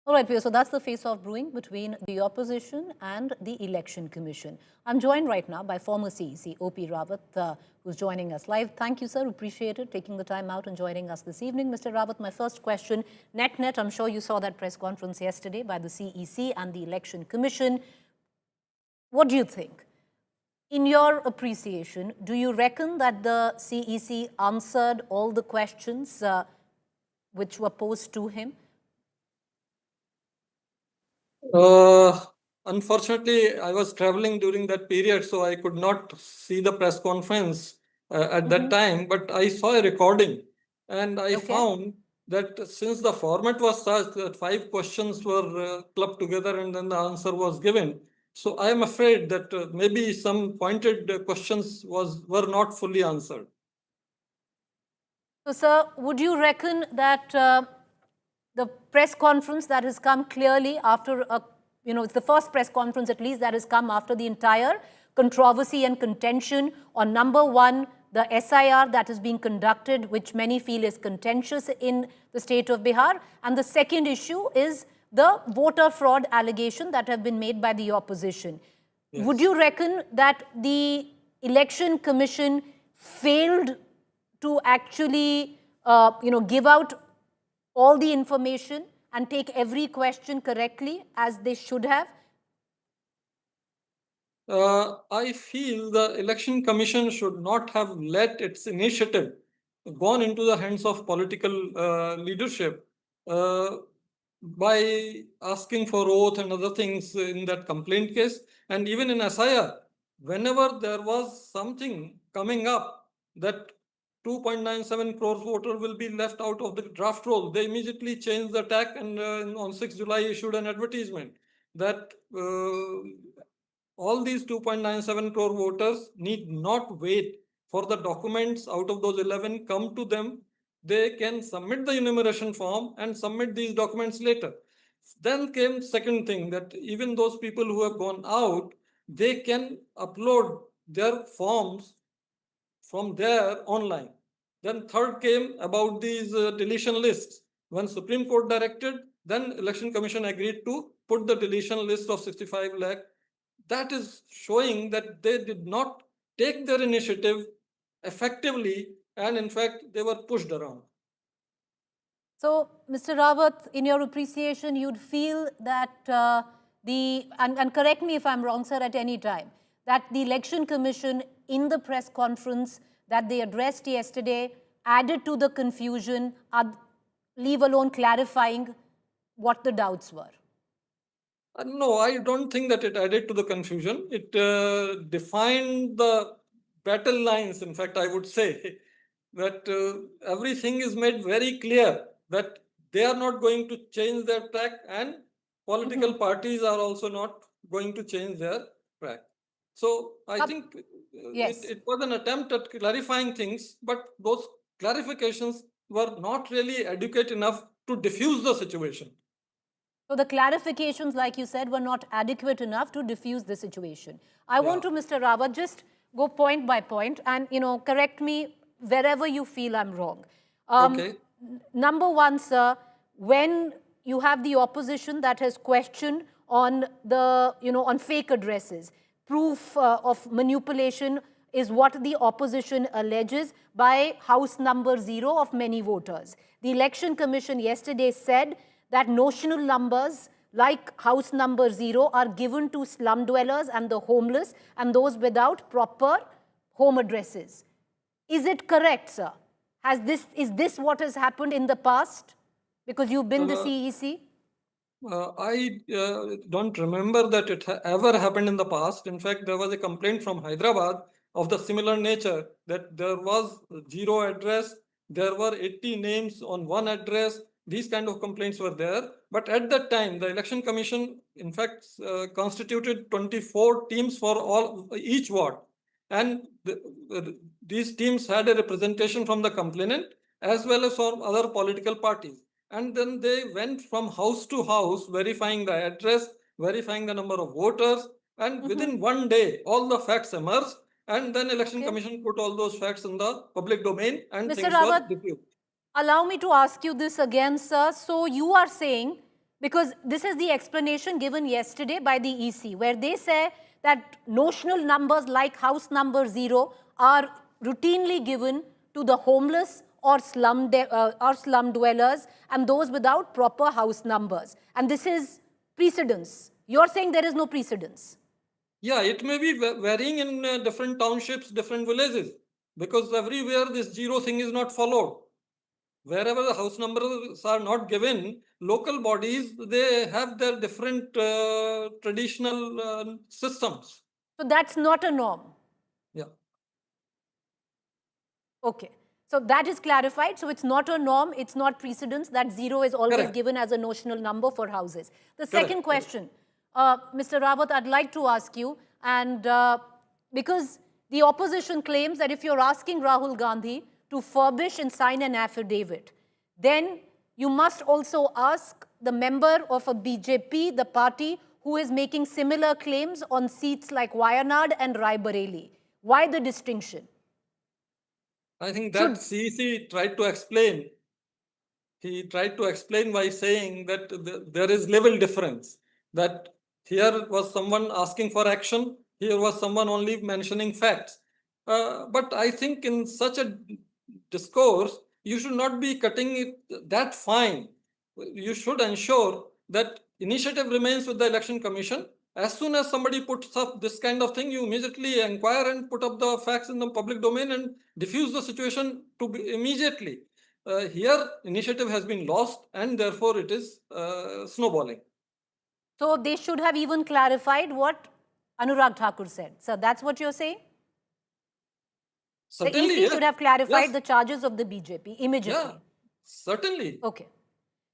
All right, Priya, so that's the face-off brewing between the opposition and the Election Commission. I'm joined right now by former CEC O.P. Rawat, who's joining us live. Thank you, sir. Appreciate it, taking the time out and joining us this evening. Mr. Rawat, my first question, net, I'm sure you saw that press conference yesterday by the CEC and the Election Commission. What do you think? In your appreciation, do you reckon that the CEC answered all the questions which were posed to him? Unfortunately, I was traveling during that period, so I could not see the press conference at that time, but I saw a recording and I found that since the format was such that 5 questions were clubbed together and then the answer was given, so I am afraid that maybe some pointed questions were not fully answered. So, sir, would you reckon that the press conference that has come clearly after, it's the first press conference at least that has come after the entire controversy and contention on number one, the SIR that is being conducted, which many feel is contentious in the state of Bihar, and the second issue is the voter fraud allegation that have been made by the opposition. Yes. Would you reckon that the Election Commission failed to actually, give out all the information and take every question correctly as they should have? I feel the Election Commission should not have let its initiative gone into the hands of political leadership by asking for oath and other things in that complaint case. And even in SIR, whenever there was something coming up that 2.97 crores voter will be left out of the draft roll, they immediately changed the tack and on 6 July issued an advertisement that all these 2.97 crore voters need not wait for the documents out of those 11 come to them. They can submit the enumeration form and submit these documents later. Then came second thing, that even those people who have gone out, they can upload their forms from there online. Then third came about these deletion lists. When Supreme Court directed, then Election Commission agreed to put the deletion list of 65 lakh. That is showing that they did not take their initiative effectively, and in fact, they were pushed around. So, Mr. Rawat, in your appreciation, you'd feel that and correct me if I'm wrong, sir, at any time, that the Election Commission in the press conference that they addressed yesterday added to the confusion, leave alone clarifying what the doubts were. No, I don't think that it added to the confusion. It defined the battle lines. In fact, I would say that everything is made very clear that they are not going to change their track, and political parties are also not going to change their track. So I think it was an attempt at clarifying things, but those clarifications were not really adequate enough to diffuse the situation. So the clarifications, like you said, were not adequate enough to diffuse the situation. I want to, Mr. Rawat, just go point by point and, correct me wherever you feel I'm wrong. Okay. Number one, sir, when you have the opposition that has questioned on the, on fake addresses, proof of manipulation is what the opposition alleges by house number 0 of many voters. The Election Commission yesterday said that notional numbers like house number 0 are given to slum dwellers and the homeless and those without proper home addresses. Is it correct, sir? Is this what has happened in the past? Because you've been the CEC? I don't remember that it ever happened in the past. In fact, there was a complaint from Hyderabad of the similar nature, that there was 0 address, there were 80 names on one address. These kind of complaints were there. But at that time, the Election Commission, in fact, constituted 24 teams for each ward. And these teams had a representation from the complainant as well as from other political parties. And then they went from house to house, verifying the address, verifying the number of voters. And within one day, all the facts emerged. And then Election Commission put all those facts in the public domain, and Mr. things Rawat, were diffused. Allow me to ask you this again, sir. So you are saying Because this is the explanation given yesterday by the EC, where they say that notional numbers like house number 0 are routinely given to the homeless or slum dwellers and those without proper house numbers. And this is precedence. You're saying there is no precedence. Yeah, it may be varying in different townships, different villages, because everywhere this zero thing is not followed. Wherever the house numbers are not given, local bodies, they have their different traditional systems. So that's not a norm. Yeah. Okay. So that is clarified. So it's not a norm, it's not precedence. That 0 is always Correct. given as a notional number for houses. The Correct. second question, Mr. Rawat, I'd like to ask you, and because the opposition claims that if you're asking Rahul Gandhi to furbish and sign an affidavit, then you must also ask the member of a BJP, the party, who is making similar claims on seats like Wayanad and Raebareli. Why the distinction? I think that CEC tried to explain. He tried to explain by saying that there is level difference. That here was someone asking for action, here was someone only mentioning facts. But I think in such a discourse, you should not be cutting it that fine. You should ensure that initiative remains with the Election Commission. As soon as somebody puts up this kind of thing, you immediately inquire and put up the facts in the public domain and diffuse the situation to be immediately. Here, initiative has been lost and therefore it is snowballing. So they should have even clarified what Anurag Thakur said. So that's what you're saying? Certainly, the EC yes. should have clarified Yes. the charges of the BJP immediately. Yeah, certainly. Okay.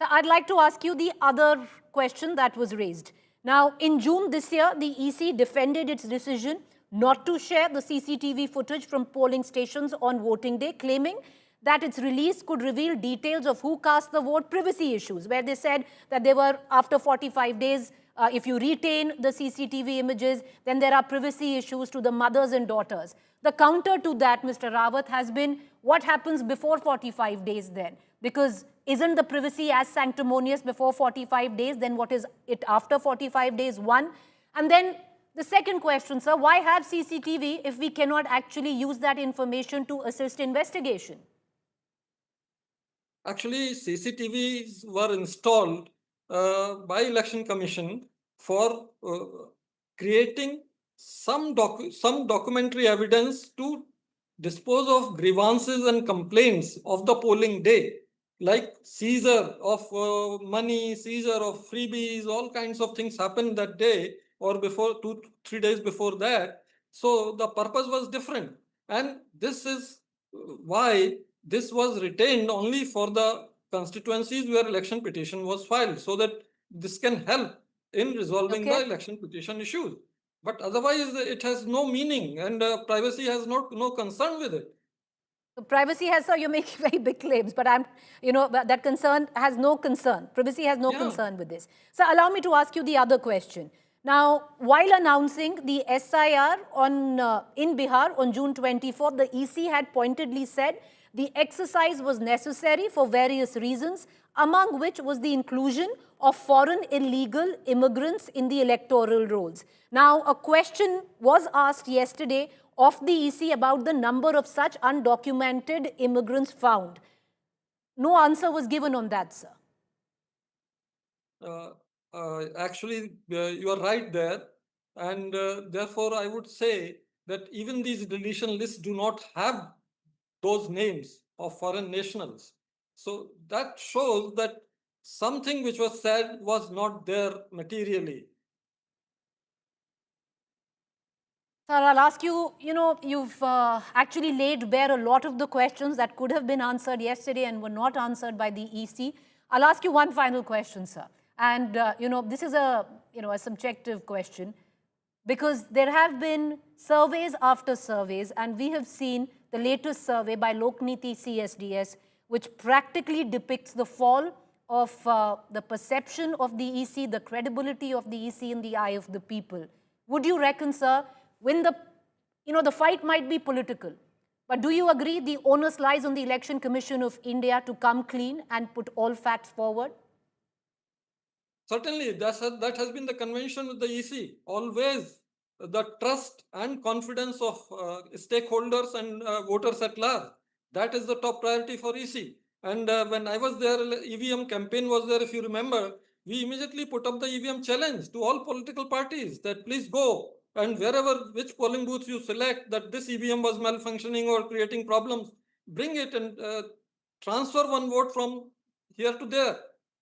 So I'd like to ask you the other question that was raised. Now, in June this year, the EC defended its decision not to share the CCTV footage from polling stations on voting day, claiming that its release could reveal details of who cast the vote, privacy issues, where they said that they were after 45 days, if you retain the CCTV images, then there are privacy issues to the mothers and daughters. The counter to that, Mr. Rawat, has been what happens before 45 days then? Because isn't the privacy as sanctimonious before 45 days than what is it after 45 days? One. And then the second question, sir, why have CCTV if we cannot actually use that information to assist investigation? Actually, CCTVs were installed by Election Commission for creating some documentary evidence to dispose of grievances and complaints of the polling day, like seizure of money, seizure of freebies, all kinds of things happened that day or before 2-3 days before that. So the purpose was different, and this is why this was retained only for the constituencies where election petition was filed, so that this can help in resolving the election petition issues. But otherwise, it has no meaning, and privacy has no concern with it. So privacy has, sir, you're making very big claims, but that concern has no concern. Privacy has no concern with this. So allow me to ask you the other question. Now, while announcing the SIR in Bihar on June 24th, the EC had pointedly said the exercise was necessary for various reasons, among which was the inclusion of foreign illegal immigrants in the electoral rolls. Now, a question was asked yesterday of the EC about the number of such undocumented immigrants found. No answer was given on that, sir. Actually, you are right there. And therefore, I would say that even these deletion lists do not have those names of foreign nationals. So that shows that something which was said was not there materially. Sir, I'll ask you, you've actually laid bare a lot of the questions that could have been answered yesterday and were not answered by the EC. I'll ask you one final question, sir. And, this is a subjective question, because there have been surveys after surveys, and we have seen the latest survey by Lokniti CSDS, which practically depicts the fall of the perception of the EC, the credibility of the EC in the eye of the people. Would you reckon, sir, when the fight might be political, but do you agree the onus lies on the Election Commission of India to come clean and put all facts forward? Certainly, that has been the convention with the EC. Always the trust and confidence of stakeholders and voters at large. That is the top priority for EC. And when I was there, EVM campaign was there, if you remember, we immediately put up the EVM challenge to all political parties that please go and wherever, which polling booth you select, that this EVM was malfunctioning or creating problems, bring it and transfer one vote from here to there,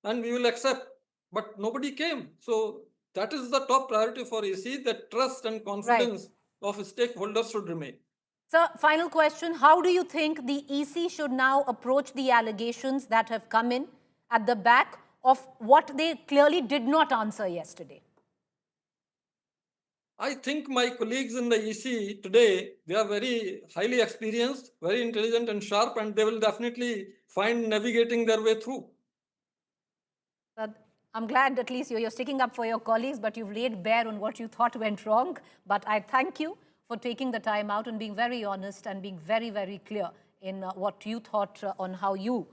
and we will accept. But nobody came. So that is the top priority for EC, that trust and Right. confidence of stakeholders should remain. Sir, final question. How do you think the EC should now approach the allegations that have come in at the back of what they clearly did not answer yesterday? I think my colleagues in the EC today, they are very highly experienced, very intelligent and sharp, and they will definitely find navigating their way through. I'm glad at least you're sticking up for your colleagues, but you've laid bare on what you thought went wrong. But I thank you for taking the time out and being very honest and being very, very clear in what you thought on how you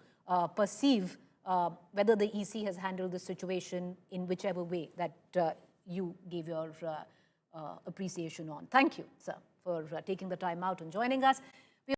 perceive whether the EC has handled the situation in whichever way that you gave your appreciation on. Thank you, sir, for taking the time out and joining us.